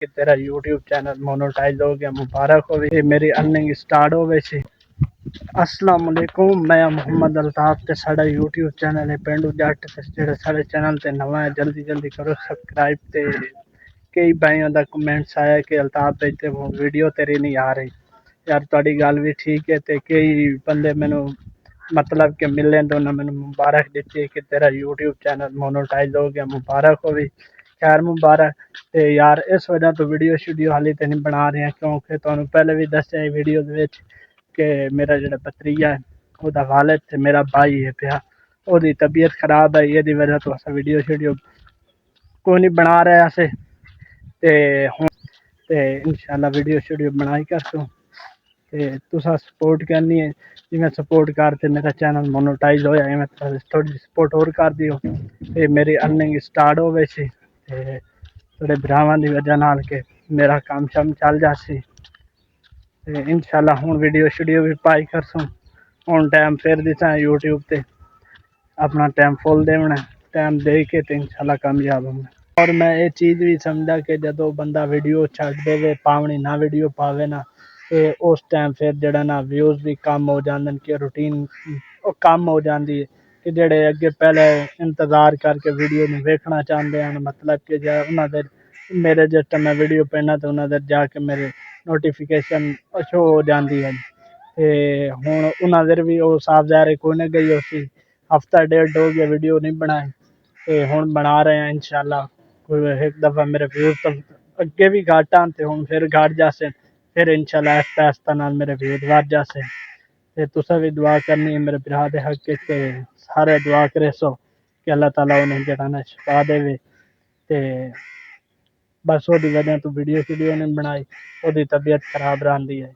कि तेरा YouTube channel monetise हो गया, मुबारक हो गई, मेरी अर्निंग स्टार्ट हो गई सी। अस्सलाम वालेकुम, मैं मोहम्मद अल्ताफ ते साडा यूट्यूब चैनल है पेंडू जट ते जेड़ा साडे चैनल ते नवा है जल्दी जल्दी करो सब्सक्राइब। ते कई भाइयों का कमेंट्स आया कि अल्ताफ भाई ते वो वीडियो तेरी नहीं आ रही। यार तुहाडी गल भी ठीक है, ते कई बंदे मैनू मतलब कि मिले तो उन्हें मैंने मुबारक दी कि तेरा यूट्यूब चैनल मोनेटाइज हो गया, मुबारक हो गई, खैर मुबारक। ते यार इस वजह तो वीडियो शूडियो हाली तो नहीं बना रहे हैं क्योंकि तुहानू पहले भी दस्या वीडियो कि मेरा जो भतरीजा है वह वालिद ते मेरा भाई है पिया ओदी तबीयत खराब है, ये वजह तो अस वीडियो शीडियो कोई नहीं बना रहे असे। ते हुण ते इंशाल्लाह वीडियो शीडियो बनाई करसूँ ते तुसा सपोर्ट करनी है, जिवें सपोर्ट करते मेरा चैनल मोनेटाइज होया इवें थोड़ी सपोर्ट और कर दियो ते मेरी अर्निंग स्टार्ट हो गई सी ते थोड़े भरावां दी वजह नाल के मेरा काम शम चल जासी। ते इंशाल्लाह हुण वीडियो शीडियो भी पाई करसूँ। हुण टाइम फिर दित्ता यूट्यूब ते अपना टाइम फुल देना, टाइम दे के ते इंशाल्लाह कामयाब होना। और मैं ये चीज़ भी समझा कि जो बंदा वीडियो छड्ड देवे पावनी ना वीडियो पावे ना ते उस टाइम फिर जड़ा ना व्यूज़ भी कम हो जांदे कि रूटीन कम हो जाती है कि जेड़े अगे पहले इंतज़ार करके वीडियो नूं वेखना चाहते हैं, मतलब कि उन्हां दे मेरे जिस टाइम मैं वीडियो पैना तो उन्हां दे जाके मेरे नोटिफिकेशन शो हो जाती है। ते हुण उन्हां दे भी वो साफ ज़ाहिर कोई ना गई उसी हफ्ता डेढ़ हो गया वीडियो नहीं बनाई ते हुण बना रहे हैं इंशाल्लाह। कोई एक दफ़ा मेरे व्यूज़ तो अगे भी घट आन ते हुण फिर घट जासे, फिर इंशाल्लाह आहिस्ता आहिस्ता नाल मेरे व्यूज़ बढ़ जासे। ते तुसां भी दुआ करनी है मेरे भरा दे हक च ते सारे दुआ करे सो कि अल्लाह ताला उन्हें जेड़ा ना शिफा देवे। ते बस ओदी वजह तो वीडियो शीडियो नहीं बनाई, ओदी तबीयत खराब रहिंदी है।